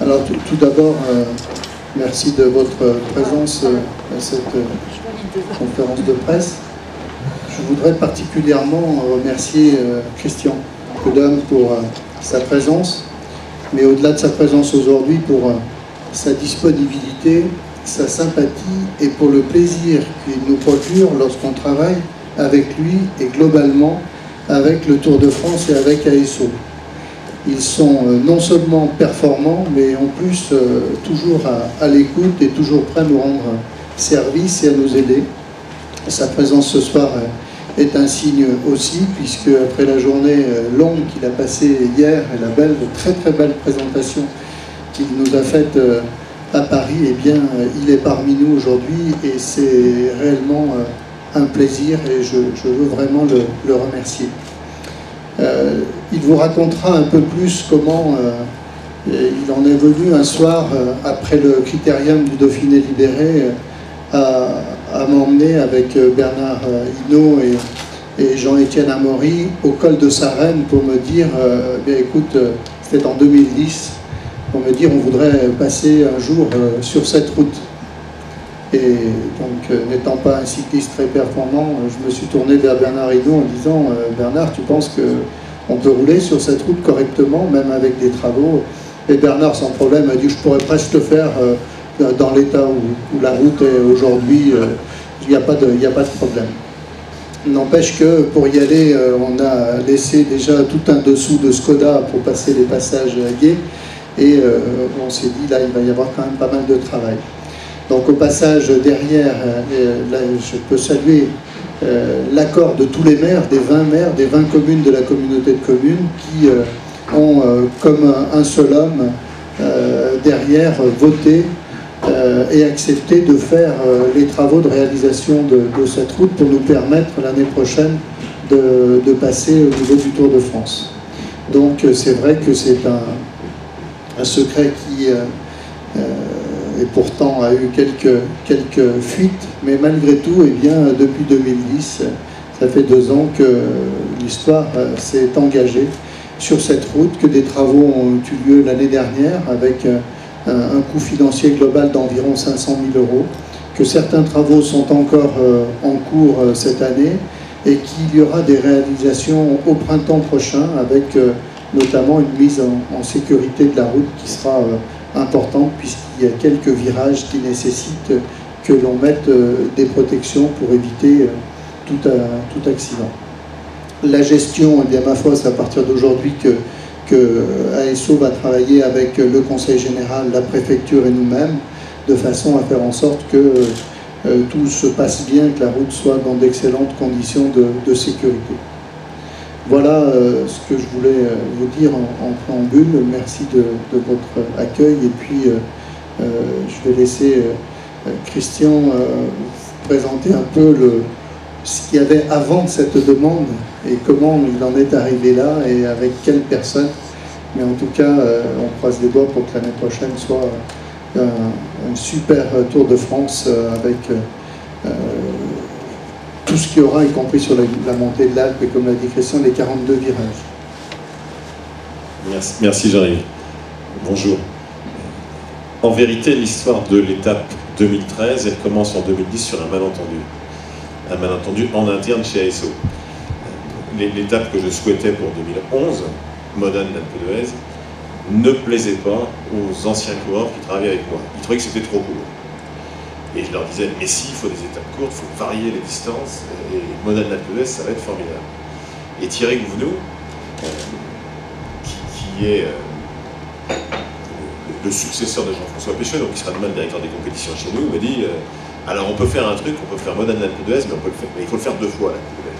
Alors tout d'abord, merci de votre présence à cette conférence de presse. Je voudrais particulièrement remercier Christian Prudhomme pour sa présence, mais au-delà de sa présence aujourd'hui, pour sa disponibilité, sa sympathie et pour le plaisir qu'il nous procure lorsqu'on travaille avec lui et globalement avec le Tour de France et avec ASO. Ils sont non seulement performants, mais en plus toujours à l'écoute et toujours prêts à nous rendre service et à nous aider. Sa présence ce soir est un signe aussi, puisque après la journée longue qu'il a passée hier et la très très belle présentation qu'il nous a faite à Paris, eh bien, il est parmi nous aujourd'hui et c'est réellement un plaisir et je veux vraiment le remercier. Il vous racontera un peu plus comment il en est venu un soir, après le critérium du Dauphiné libéré, à m'emmener avec Bernard Hinault et Jean-Étienne Amaury au col de Sarenne pour me dire, bien écoute, c'était en 2010, pour me dire on voudrait passer un jour sur cette route. Et donc, n'étant pas un cycliste très performant, je me suis tourné vers Bernard Hinault en disant Bernard, tu penses qu'on peut rouler sur cette route correctement, même avec des travaux? Et Bernard, sans problème, a dit je pourrais presque le faire dans l'état où la route est aujourd'hui, il n'y a pas de problème. N'empêche que pour y aller, on a laissé déjà tout un dessous de Skoda pour passer les passages gais, et on s'est dit là, il va y avoir quand même pas mal de travail. Donc au passage derrière, là, je peux saluer l'accord de tous les maires, des 20 communes de la communauté de communes qui ont comme un seul homme derrière voté et accepté de faire les travaux de réalisation de cette route pour nous permettre l'année prochaine de passer au niveau du Tour de France. Donc c'est vrai que c'est un secret qui et pourtant a eu quelques fuites, mais malgré tout, eh bien, depuis 2010, ça fait 2 ans que l'histoire s'est engagée sur cette route, que des travaux ont eu lieu l'année dernière avec un coût financier global d'environ 500 000 €, que certains travaux sont encore en cours cette année et qu'il y aura des réalisations au printemps prochain avec notamment une mise en sécurité de la route qui sera importante puisqu'il y a quelques virages qui nécessitent que l'on mette des protections pour éviter tout accident. La gestion, eh bien, ma foi, c'est à partir d'aujourd'hui que ASO va travailler avec le Conseil général, la préfecture et nous-mêmes de façon à faire en sorte que tout se passe bien, que la route soit dans d'excellentes conditions de sécurité. Voilà ce que je voulais vous dire en préambule. Merci de votre accueil et puis je vais laisser Christian vous présenter un peu ce qu'il y avait avant cette demande et comment il en est arrivé là et avec quelles personnes. Mais en tout cas, on croise les doigts pour que l'année prochaine soit un super Tour de France avec tout ce qu'il y aura, y compris sur la montée de l'Alpe, et comme l'a dit Christian, les 42 virages. Merci Jean-Yves. Bonjour. En vérité, l'histoire de l'étape 2013, elle commence en 2010 sur un malentendu. Un malentendu en interne chez ASO. L'étape que je souhaitais pour 2011, Modane-l'Alpe d'Huez, ne plaisait pas aux anciens coureurs qui travaillaient avec moi. Ils trouvaient que c'était trop court. Et je leur disais, mais si, il faut des étapes courtes, il faut varier les distances, et Modane-l'Alpe d'Huez, ça va être formidable. Et Thierry Gouvenou, qui est le successeur de Jean-François Pécheux, donc qui sera demain le directeur des compétitions chez nous, me dit, alors on peut faire un truc, on peut faire Modane-l'Alpe d'Huez, mais il faut le faire 2 fois, l'Alpe d'Huez.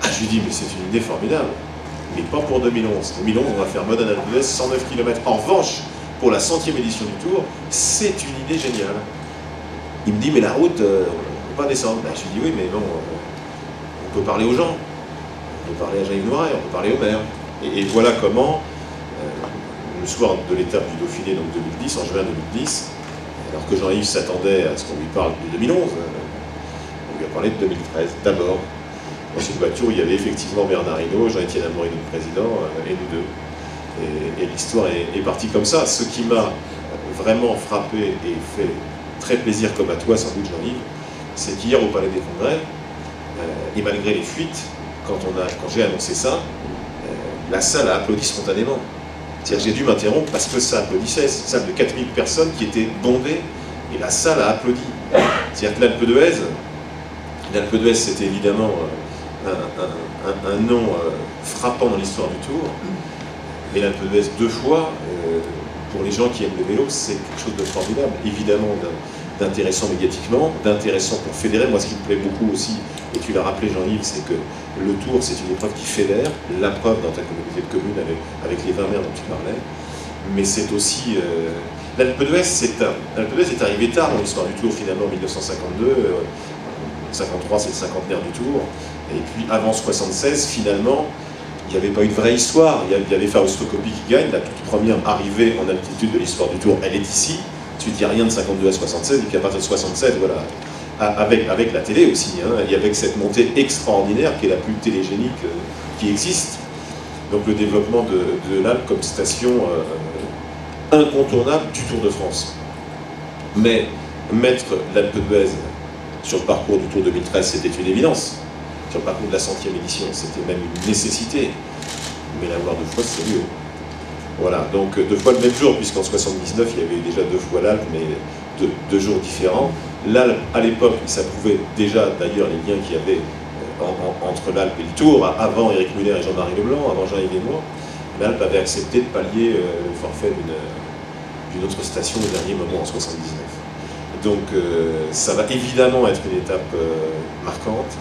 Ah, je lui dis, mais c'est une idée formidable, mais pas pour 2011. 2011, on va faire Modane-l'Alpe d'Huez, 109 km. En revanche, pour la 100e édition du Tour, c'est une idée géniale. Il me dit, mais la route, on ne peut pas descendre. Ben, je lui dis, oui, mais bon, on peut parler aux gens. On peut parler à Jean-Yves Noiret, on peut parler au maire. Et voilà comment, le soir de l'étape du Dauphiné, donc 2010, en juin 2010, alors que Jean-Yves s'attendait à ce qu'on lui parle de 2011, on lui a parlé de 2013, d'abord. Dans cette voiture, il y avait effectivement Bernard Hinault, Jean-Étienne Amaury, notre président, et nous deux. Et l'histoire est partie comme ça. Ce qui m'a vraiment frappé et fait très plaisir, comme à toi sans doute Jean-Yves, c'est qu'hier au Palais des Congrès, et malgré les fuites, quand j'ai annoncé ça, la salle a applaudi spontanément. C'est-à-dire que j'ai dû m'interrompre parce que ça applaudissait. C'est une salle de 4000 personnes qui était bondée et la salle a applaudi. C'est-à-dire que l'Alpe d'Huez, c'était évidemment un nom frappant dans l'histoire du Tour. Mais l'Alpe d'Huez 2 fois, pour les gens qui aiment le vélo, c'est quelque chose de formidable. Évidemment d'intéressant médiatiquement, d'intéressant pour fédérer. Moi, ce qui me plaît beaucoup aussi, et tu l'as rappelé Jean-Yves, c'est que le Tour, c'est une épreuve qui fédère, la preuve dans ta communauté de communes avec les 20 maires dont tu parlais, mais c'est aussi... L'Alpe d'Huez est arrivé tard dans l'histoire du Tour, finalement, en 1952, 53 c'est le cinquantenaire du Tour, et puis avant 76, finalement, il n'y avait pas eu de vraie histoire. Il y avait Fausto Coppi qui gagne, la toute première arrivée en altitude de l'histoire du Tour, elle est ici. Ensuite, il n'y a rien de 52 à 76, et puis à partir de 76, voilà, avec la télé aussi, hein, et avec cette montée extraordinaire qui est la plus télégénique qui existe. Donc le développement de l'Alpe comme station incontournable du Tour de France. Mais mettre l'Alpe d'Huez sur le parcours du Tour 2013, c'était une évidence. Sur le parcours de la 100e édition, c'était même une nécessité. Mais l'avoir 2 fois, c'est mieux. Voilà, donc 2 fois le même jour, puisqu'en 79, il y avait déjà 2 fois l'Alpe, mais 2 jours différents. L'Alpe, à l'époque, ça prouvait déjà, d'ailleurs, les liens qu'il y avait entre l'Alpe et le Tour, avant Éric Muller et Jean-Marie Leblanc, avant Jean-Yves et moi. L'Alpe avait accepté de pallier le forfait d'une autre station au dernier moment, en 79. Donc, ça va évidemment être une étape marquante.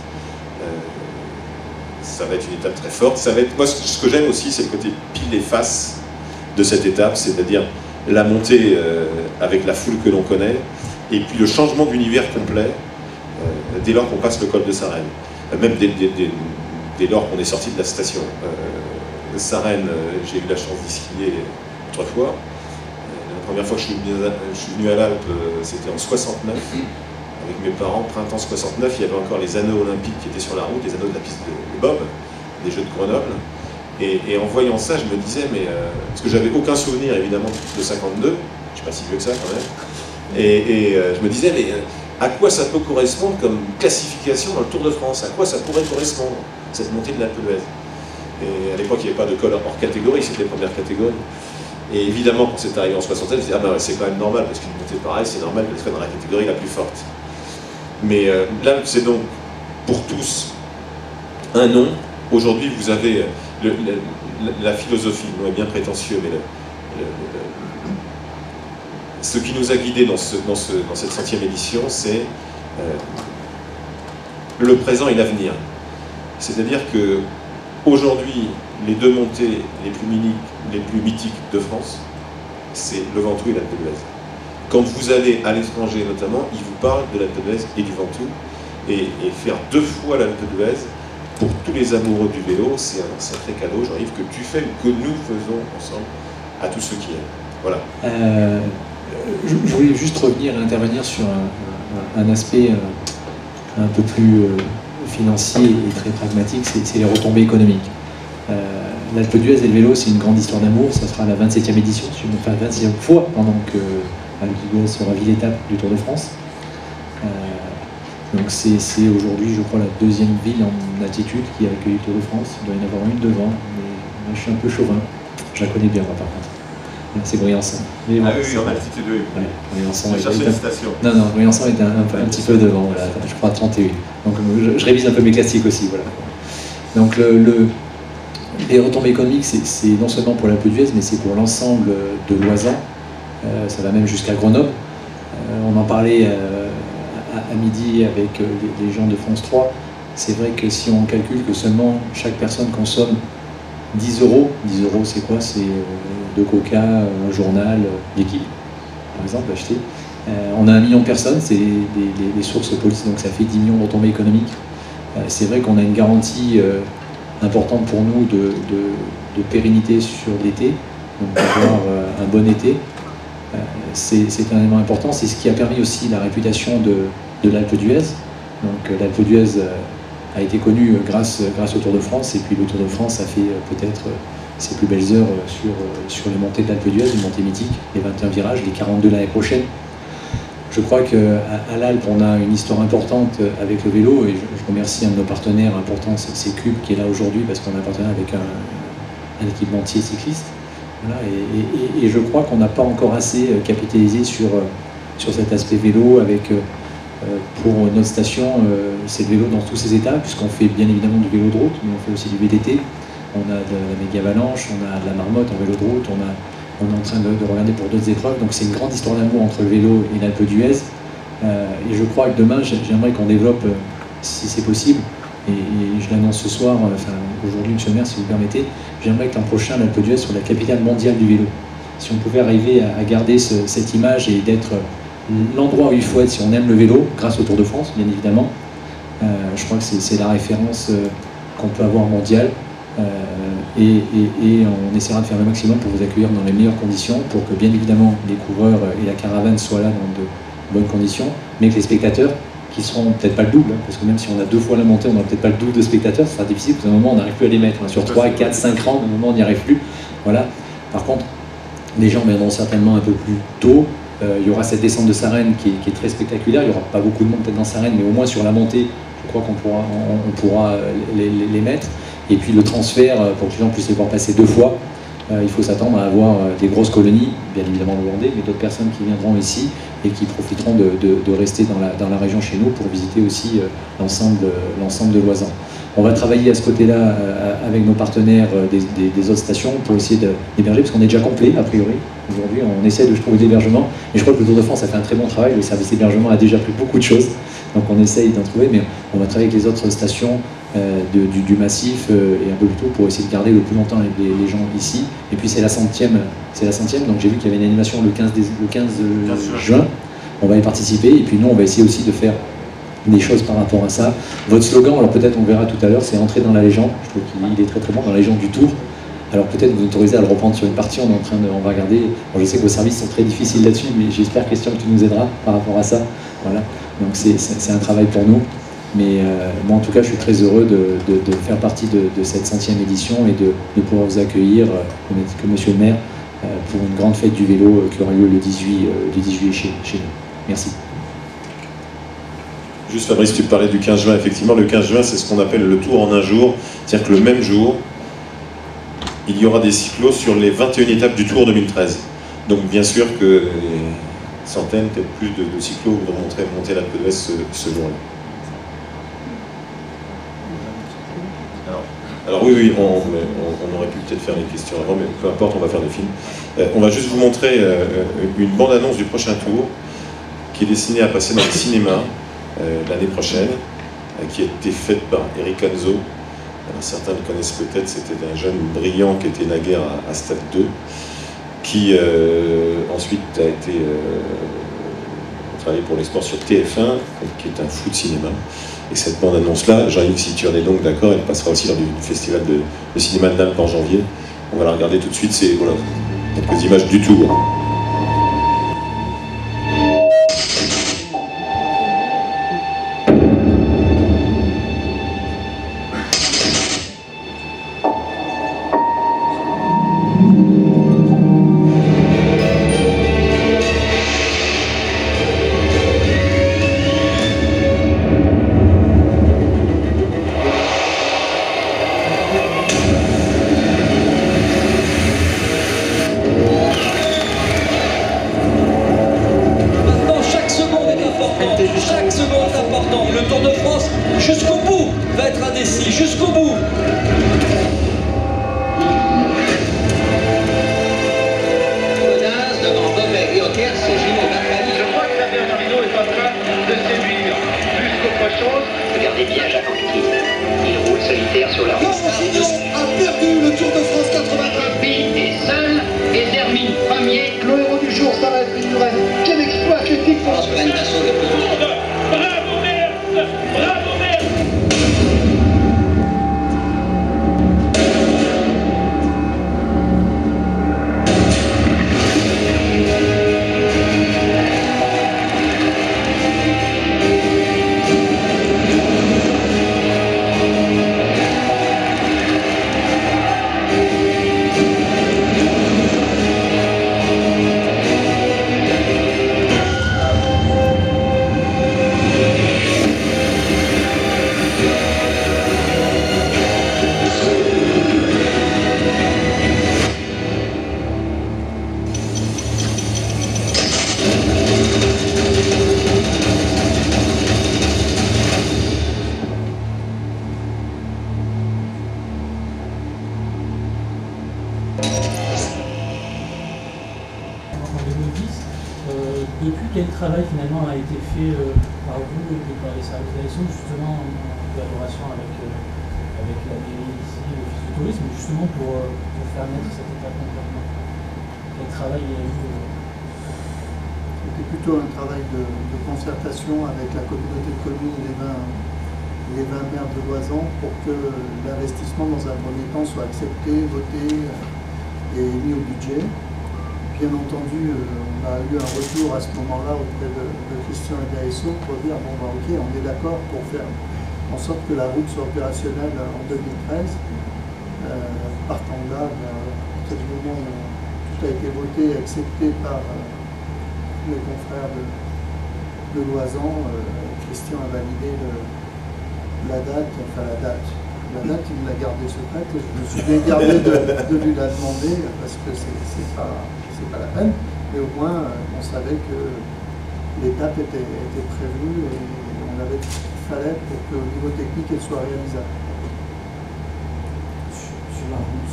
Ça va être une étape très forte. Ça va être... Moi, ce que j'aime aussi, c'est le côté pile et face de cette étape, c'est-à-dire la montée avec la foule que l'on connaît, et puis le changement d'univers complet dès lors qu'on passe le col de Sarenne. Même dès lors qu'on est sorti de la station. Sarenne, j'ai eu la chance d'y skier 3 fois. La première fois que je suis venu à l'Alpe, c'était en 69. Avec mes parents, printemps 69, il y avait encore les anneaux olympiques qui étaient sur la route, les anneaux de la piste de Bob, des Jeux de Grenoble. Et en voyant ça, je me disais, mais... parce que j'avais aucun souvenir, évidemment, de 52, je ne suis pas si vieux que ça, quand même. Et je me disais, mais à quoi ça peut correspondre comme classification dans le Tour de France? À quoi ça pourrait correspondre, cette montée de l'Alpe d'Huez? Et à l'époque, il n'y avait pas de col hors catégorie, c'était les premières catégories. Et évidemment, quand c'est arrivé en 67, je me disais, ah ben c'est quand même normal, parce qu'une montée pareille, c'est normal qu'elle soit dans la catégorie la plus forte. Mais là, c'est donc pour tous un nom. Aujourd'hui, vous avez la philosophie, le nom est bien prétentieux, mais ce qui nous a guidés dans cette 100e édition, c'est le présent et l'avenir. C'est-à-dire que aujourd'hui, les 2 montées les plus mythiques de France, c'est le Ventoux et l'Alpe d'Huez. Quand vous allez à l'étranger notamment, ils vous parlent de l'Alpe d'Huez et du Ventoux. Et faire 2 fois l'Alpe d'Huez, pour tous les amoureux du vélo, c'est un sacré cadeau, Jean-Yves, que tu fais ou que nous faisons ensemble à tous ceux qui aiment. Voilà. Je voulais juste revenir et intervenir sur un aspect un peu plus financier et très pragmatique, c'est les retombées économiques. L'Alpe d'Huez et le vélo, c'est une grande histoire d'amour, ça sera la 27e édition, enfin la 26e fois pendant que l'Alpe d'Huez sera ville-étape du Tour de France. Donc c'est aujourd'hui, je crois, la 2e ville en altitude qui a accueilli le Tour de France. Il doit y en avoir une devant, mais moi je suis un peu chauvin. Je la connais bien, moi, par contre. C'est Briançon. Mais bon, oui, en altitude, oui. Ouais, Briançon est une station. Non, Briançon est un petit peu devant, voilà, je crois 31. Donc je révise un peu mes classiques aussi, voilà. Donc les retombées économiques, c'est non seulement pour l'Alpe d'Huez, mais c'est pour l'ensemble de l'Oisans. Ça va même jusqu'à Grenoble. On en parlait à midi avec les gens de France 3. C'est vrai que si on calcule que seulement chaque personne consomme 10 €, 10 € c'est quoi? C'est 2 coca, un journal, l'équipe, par exemple, acheté. On a 1 million de personnes, c'est les sources police, donc ça fait 10 millions de retombées économiques. C'est vrai qu'on a une garantie importante pour nous de pérennité sur l'été, donc d'avoir un bon été. C'est un élément important, c'est ce qui a permis aussi la réputation de l'Alpe d'Huez. Donc l'Alpe d'Huez a été connue grâce au Tour de France, et puis le Tour de France a fait peut-être ses plus belles heures sur les montées de l'Alpe d'Huez, les montées mythiques, les 21 virages, les 42 l'année prochaine. Je crois qu'à l'Alpe, on a une histoire importante avec le vélo, et je remercie un de nos partenaires importants, c'est Cube, qui est là aujourd'hui, parce qu'on a un partenaire avec un équipementier cycliste. Voilà, et je crois qu'on n'a pas encore assez capitalisé sur cet aspect vélo, avec, pour notre station, c'est le vélo dans tous ses états, puisqu'on fait bien évidemment du vélo de route, mais on fait aussi du VTT, on a de la méga avalanche, on a de la marmotte en vélo de route, on est en train de regarder pour d'autres épreuves, donc c'est une grande histoire d'amour entre le vélo et l'Alpe d'Huez, et je crois que demain, j'aimerais qu'on développe, si c'est possible, et je l'annonce ce soir, enfin aujourd'hui, monsieur le maire, si vous le permettez, j'aimerais que l'an prochain, l'Alpe d'Huez soit la capitale mondiale du vélo. Si on pouvait arriver à garder cette image et d'être l'endroit où il faut être si on aime le vélo, grâce au Tour de France, bien évidemment, je crois que c'est la référence qu'on peut avoir mondiale. Et on essaiera de faire le maximum pour vous accueillir dans les meilleures conditions, pour que bien évidemment les coureurs et la caravane soient là dans de bonnes conditions, mais que les spectateurs, qui seront peut-être pas le double, parce que même si on a 2 fois la montée, on n'aura peut-être pas le double de spectateurs, ce sera difficile, parce qu'à un moment on n'arrive plus à les mettre, sur 3, 4, 5 rangs, à un moment on n'y arrive plus. Voilà. Par contre, les gens viendront certainement un peu plus tôt. Il y aura cette descente de Sarenne qui est très spectaculaire, il n'y aura pas beaucoup de monde peut-être dans Sarenne, mais au moins sur la montée, je crois qu'on pourra les mettre. Et puis le transfert, pour que les gens puissent les voir passer 2 fois, il faut s'attendre à avoir des grosses colonies, bien évidemment hollandais, mais d'autres personnes qui viendront ici et qui profiteront de rester dans la région chez nous pour visiter aussi l'ensemble de Loisan. On va travailler à ce côté-là avec nos partenaires des autres stations pour essayer d'héberger, parce qu'on est déjà complet, a priori. Aujourd'hui, on essaie de trouver de l'hébergement. Et je crois que le Tour de France a fait un très bon travail. Le service d'hébergement a déjà pris beaucoup de choses. Donc on essaye d'en trouver, mais on va travailler avec les autres stations du massif et un peu plus tôt pour essayer de garder le plus longtemps les gens ici. Et puis c'est la centième, donc j'ai vu qu'il y avait une animation le 15 juin. On va y participer, et puis nous on va essayer aussi de faire des choses par rapport à ça. Votre slogan, alors peut-être on verra tout à l'heure, c'est entrer dans la légende. Je trouve qu'il est très très bon, dans la légende du Tour. Alors peut-être vous autorisez à le reprendre sur une partie, on va regarder. Bon, je sais que vos services sont très difficiles là-dessus, mais j'espère, Christian, que tu nous aideras par rapport à ça. Voilà. Donc c'est un travail pour nous. Mais moi en tout cas, je suis très heureux de faire partie de cette 100e édition et de pouvoir vous accueillir, comme monsieur le maire, pour une grande fête du vélo qui aura lieu le 18 juillet chez nous. Merci. Juste Fabrice, tu parlais du 15 juin, effectivement, le 15 juin, c'est ce qu'on appelle le tour en un jour, c'est-à-dire que le même jour, il y aura des cyclos sur les 21 étapes du Tour 2013. Donc bien sûr que des centaines, peut-être plus de cyclos voudront monter l'Alpe d'Huez ce jour-là. Alors oui, on aurait pu peut-être faire les questions avant, mais peu importe, on va faire le film. On va juste vous montrer une bande-annonce du prochain tour, qui est destinée à passer dans les cinémas l'année prochaine, qui a été faite par Eric Anzo. Alors, certains le connaissent peut-être, c'était un jeune brillant qui était naguère à Stade 2, qui ensuite a été travaillé pour les sports sur TF1, qui est un fou de cinéma. Et cette bande-annonce-là, Jean-Yves, si tu en es donc d'accord, elle passera aussi lors du festival de cinéma de Naples en janvier. On va la regarder tout de suite, c'est voilà, quelques images du tour. En 2010, depuis quel travail finalement a été fait par vous et par les services d'ASO justement en collaboration avec la mairie ici, l'Office du tourisme, justement pour faire naître cette étape d'encadrement? Quel travail il y a eu C'était plutôt un travail de concertation avec la communauté de communes et les 20 maires de Loisan pour que l'investissement dans un premier temps soit accepté, voté et mis au budget. Bien entendu, on a eu un retour à ce moment-là auprès de Christian et d'ASO pour dire bon bah ok, on est d'accord pour faire en sorte que la route soit opérationnelle en 2013. Partant de là, à partir du moment où tout a été voté et accepté par les confrères de Loisan, Christian a validé la date, La date, il me l'a gardée secrète et je me suis bien gardé de lui la demander parce que c'est pas la peine. Mais au moins, on savait que l'étape était prévue et on avait tout ce qu'il fallait pour qu'au niveau technique, elle soit réalisable. Sur la route,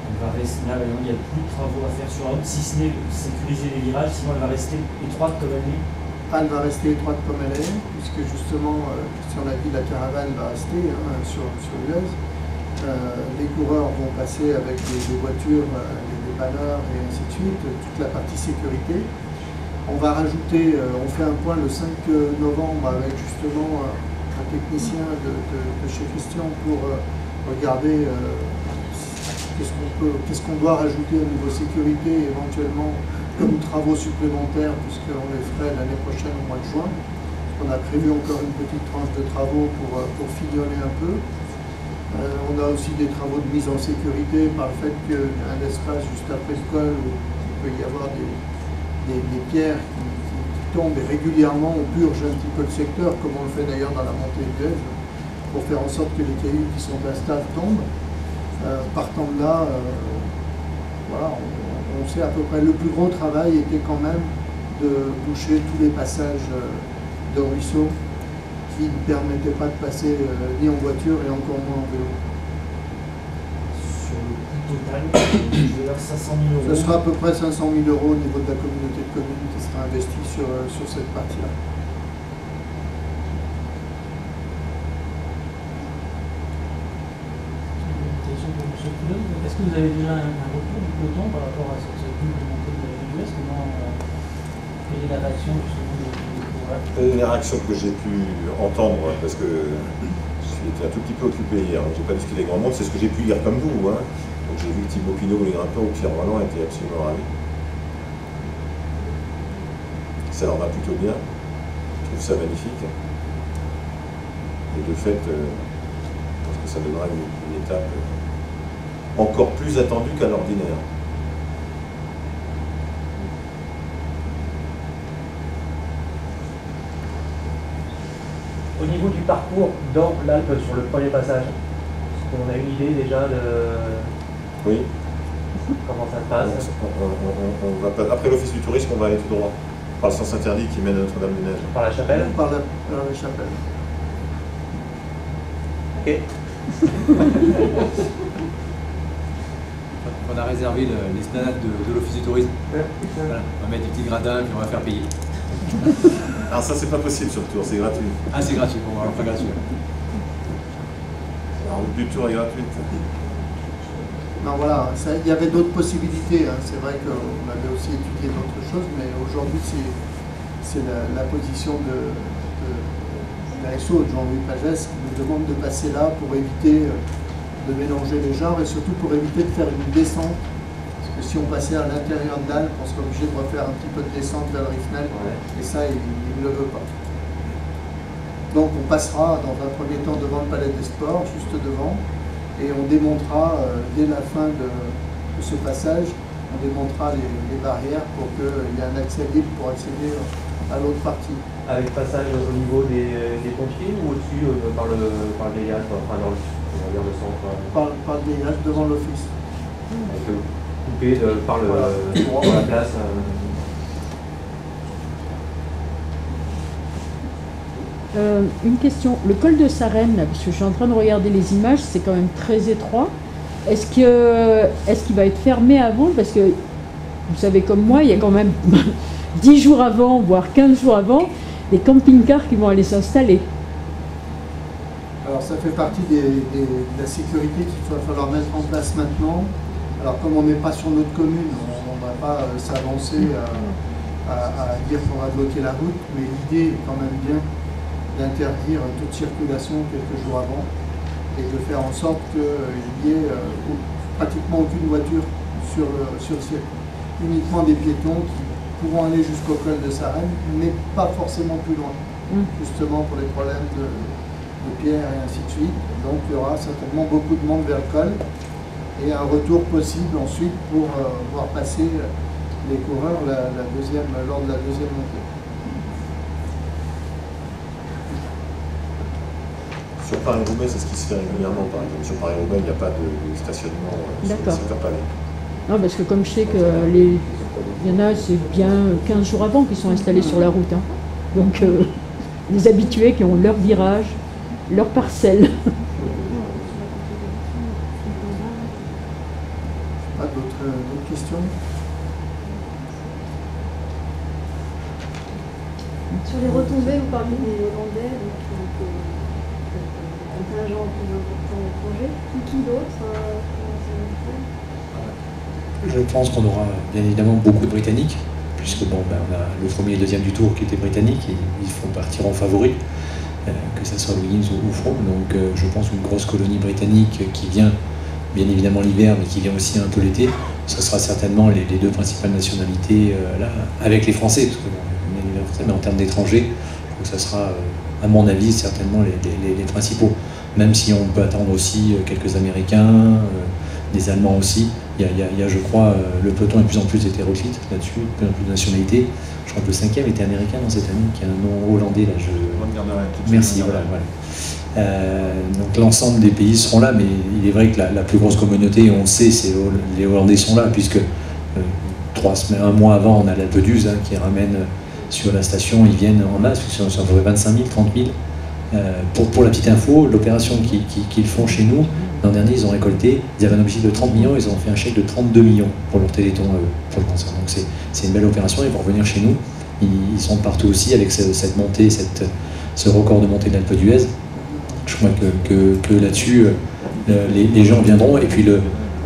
elle va rester là, il n'y a plus de travaux à faire sur la route, si ce n'est sécuriser les virages, sinon elle va rester étroite comme elle est. Elle va rester étroite comme elle est, puisque justement, si on a dit la caravane va rester sur l'Uez. Les coureurs vont passer avec des voitures, les dépanneurs et ainsi de suite, toute la partie sécurité. On va rajouter, on fait un point le 5 novembre avec justement un technicien de chez Christian pour regarder qu'est-ce qu'on doit rajouter au niveau sécurité éventuellement comme travaux supplémentaires puisqu'on les ferait l'année prochaine au mois de juin. On a prévu encore une petite tranche de travaux pour figurer un peu. On a aussi des travaux de mise en sécurité par le fait qu'il y a un espace juste après le col où il peut y avoir des pierres qui tombent et régulièrement on purge un petit peu le secteur comme on le fait d'ailleurs dans la montée de Liège pour faire en sorte que les cailloux qui sont à stade tombent. Partant de là, voilà, on sait à peu près le plus gros travail était quand même de boucher tous les passages de ruisseaux qui ne permettaient pas de passer ni en voiture et encore moins en vélo. Sur le coût total, je vais dire 500 000 euros. Ce sera à peu près 500 000 euros au niveau de la communauté de communes qui sera investie sur cette partie-là. Est-ce que vous avez déjà un retour du peloton par rapport à cette double montée de l'US? Quelle est la réaction justement des coureurs? Les réactions que j'ai pu entendre, parce que j'ai été un tout petit peu occupé hier, j'ai pas discuté avec grand monde, c'est ce que j'ai pu lire comme vous. Donc j'ai vu Thibaut Pinot, les grimpeurs ou Pierre Roland étaient absolument ravis. Ça leur va plutôt bien, je trouve ça magnifique. Et de fait, je pense que ça donnera une étape encore plus attendue qu'à l'ordinaire. Au niveau du parcours dans l'Alpe sur le premier passage, est-ce qu'on a une idée déjà de Oui. Comment ça se passe? On va après l'Office du tourisme, on va aller tout droit. Par le sens interdit qui mène à Notre-Dame-des-Neiges. Par la chapelle? Par la chapelle. Ok. On a réservé l'esplanade de l'Office du tourisme. Voilà. On va mettre des petits gradins et puis on va faire payer. Alors ça c'est pas possible sur le tour, c'est gratuit. Ah c'est gratuit, bon, on va le faire gratuit. La route du tour est gratuite. Non voilà, il y avait d'autres possibilités. C'est vrai qu'on avait aussi étudié d'autres choses, mais aujourd'hui c'est la position de l'ASO, de Jean-Louis Pagès, qui nous demande de passer là pour éviter de mélanger les genres et surtout pour éviter de faire une descente. Parce que si on passait à l'intérieur de l'Alpe, on serait obligé de refaire un petit peu de descente vers le Riffnel, et ça, il ne le veut pas. Donc on passera dans un premier temps devant le Palais des Sports, juste devant, et on démontera, dès la fin de ce passage, on démontera les barrières pour qu'il y ait un accès libre pour accéder à l'autre partie. Avec passage au niveau des pompiers ou au-dessus par le grillage, enfin dans le centre Par le grillage devant l'office. Coupé par la place. Une question, le col de Sarenne, là, parce que je suis en train de regarder les images, c'est quand même très étroit. est-ce qu'il va être fermé avant? Parce que vous savez comme moi, il y a quand même 10 jours avant, voire 15 jours avant, des camping-cars qui vont aller s'installer. Alors ça fait partie de la sécurité qu'il va falloir mettre en place maintenant. Alors comme on n'est pas sur notre commune, on ne va pas s'avancer à dire qu'on va bloquer la route, mais l'idée est quand même bien d'interdire toute circulation quelques jours avant et de faire en sorte qu'il y ait pratiquement aucune voiture sur le circuit. Uniquement des piétons qui pourront aller jusqu'au col de Sarenne, mais pas forcément plus loin, justement pour les problèmes de pierre et ainsi de suite. Donc il y aura certainement beaucoup de monde vers le col et un retour possible ensuite pour voir passer les coureurs lors de la deuxième montée. Sur Paris-Roubaix, c'est ce qui se fait régulièrement, par exemple. Sur Paris-Roubaix, il n'y a pas de stationnement sur le secteur Palais. Non, parce que comme je sais que il y en a, c'est bien 15 jours avant qu'ils sont installés sur la route. Hein. Donc les habitués qui ont leur virage, leur parcelle. Pas d'autres questions? Sur les retombées, vous parlez des Hollandais, donc un contingent plus important étranger. Qui d'autre? Je pense qu'on aura bien évidemment beaucoup de Britanniques, puisque bon, on a le premier et le deuxième du tour qui étaient britanniques, et ils font partir en favoris, que ce soit Wiggins ou Froome. Donc je pense une grosse colonie britannique qui vient bien évidemment l'hiver, mais qui vient aussi un peu l'été. Ce sera certainement les deux principales nationalités là, avec les Français, parce que bien évidemment Français, mais en termes d'étrangers, je trouve que ça sera, à mon avis, certainement les principaux. Même si on peut attendre aussi quelques Américains, des Allemands aussi. Il y a, je crois, le peloton est de plus en plus hétéroclite là-dessus, de plus en plus de nationalités. Je crois que le 5e était américain dans cette année, qui a un nom hollandais. Là, Merci, voilà. Donc l'ensemble des pays seront là, mais il est vrai que la plus grosse communauté, on le sait, c'est les Hollandais sont là, puisque 3 semaines, un mois avant, on a l'Alpe d'Huez qui ramène sur la station, ils viennent en masse, puisque c'est à peu près 25 000, 30 000. Pour la petite info, l'opération qu'ils font chez nous, l'an dernier, ils ont récolté, ils avaient un objectif de 30 millions, ils ont fait un chèque de 32 millions pour leur téléthon pour le cancer. Donc c'est une belle opération, ils vont revenir chez nous. Ils sont partout aussi avec cette montée, ce record de montée de l'Alpe d'Huez. Je crois que là-dessus, les gens viendront, et puis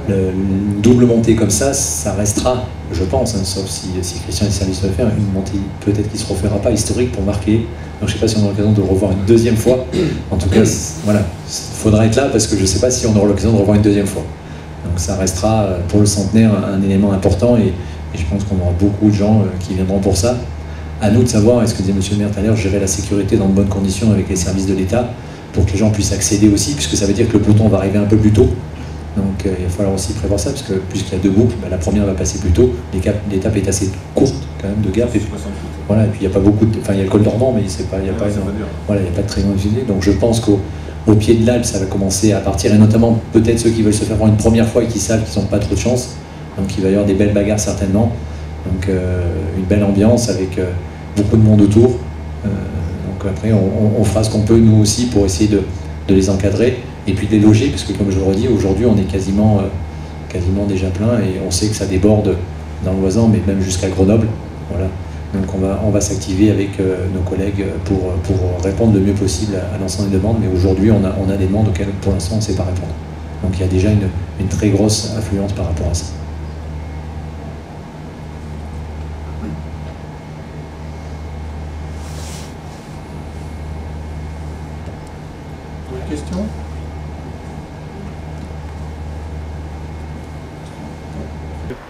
une double montée comme ça restera, je pense, hein, sauf si Christian et les services veulent faire, une montée peut-être qui ne se refera pas, historique pour marquer. Donc je ne sais pas si on aura l'occasion de le revoir une deuxième fois. En tout cas, voilà, il faudra être là parce que je ne sais pas si on aura l'occasion de le revoir une deuxième fois. Donc ça restera pour le centenaire un élément important, et je pense qu'on aura beaucoup de gens qui viendront pour ça. À nous de savoir, est-ce que disait M. le maire tout à l'heure, gérer la sécurité dans de bonnes conditions avec les services de l'État pour que les gens puissent accéder aussi, puisque ça veut dire que le peloton va arriver un peu plus tôt. Donc il va falloir aussi prévoir ça, parce que puisqu'il y a deux boucles, la première va passer plus tôt, l'étape est assez courte quand même de gap. Et voilà, et puis il n'y a pas beaucoup de... Enfin, il y a le col Normand, mais il n'y a pas de très grande unité. Donc je pense qu'au pied de l'Alpe, ça va commencer à partir, et notamment peut-être ceux qui veulent se faire voir une première fois et qui savent qu'ils n'ont pas trop de chance. Donc il va y avoir des belles bagarres certainement. Donc une belle ambiance avec beaucoup de monde autour. Donc après, on fera ce qu'on peut nous aussi pour essayer de les encadrer et puis de les loger, parce que comme je le redis, aujourd'hui on est quasiment déjà plein, et on sait que ça déborde dans l'Oisans, mais même jusqu'à Grenoble. Voilà. Donc on va s'activer avec nos collègues pour répondre le mieux possible à l'ensemble des demandes, mais aujourd'hui on a des demandes auxquelles pour l'instant on ne sait pas répondre. Donc il y a déjà une très grosse affluence par rapport à ça. D'autres questions ?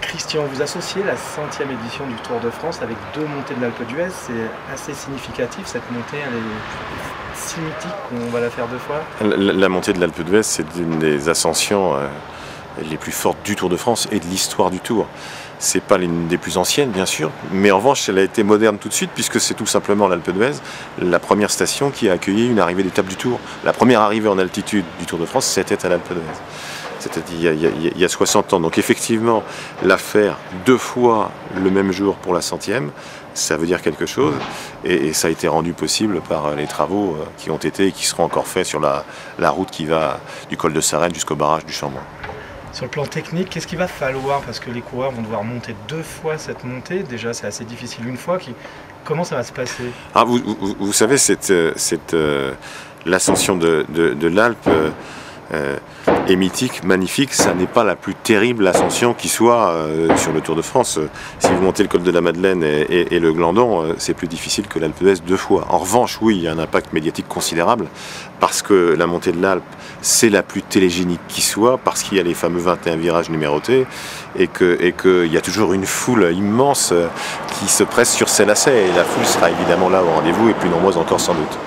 Christian, vous associez la 100e édition du Tour de France avec 2 montées de l'Alpe d'Huez. C'est assez significatif, cette montée, elle est si mythique qu'on va la faire 2 fois. La montée de l'Alpe d'Huez, c'est une des ascensions les plus fortes du Tour de France et de l'histoire du Tour. C'est pas l'une des plus anciennes, bien sûr, mais en revanche, elle a été moderne tout de suite, puisque c'est tout simplement l'Alpe d'Huez, la première station qui a accueilli une arrivée d'étape du Tour. La première arrivée en altitude du Tour de France, c'était à l'Alpe d'Huez. C'était il y a 60 ans. Donc effectivement, la faire 2 fois le même jour pour la 100e, ça veut dire quelque chose. Et ça a été rendu possible par les travaux qui ont été et qui seront encore faits sur la route qui va du col de Sarenne jusqu'au barrage du Chambon. Sur le plan technique, qu'est-ce qu'il va falloir? Parce que les coureurs vont devoir monter 2 fois cette montée. Déjà, c'est assez difficile une fois. Comment ça va se passer? Ah, vous savez, l'ascension de l'Alpe est mythique, magnifique. Ça n'est pas la plus terrible ascension qui soit sur le Tour de France. Si vous montez le col de la Madeleine et le Glandon, c'est plus difficile que l'Alpe d'Huez 2 fois. En revanche, oui, il y a un impact médiatique considérable parce que la montée de l'Alpe, c'est la plus télégénique qui soit, parce qu'il y a les fameux 21 virages numérotés et qu'il y a toujours une foule immense qui se presse sur ces lacets. Et la foule sera évidemment là au rendez-vous et plus nombreuse encore sans doute.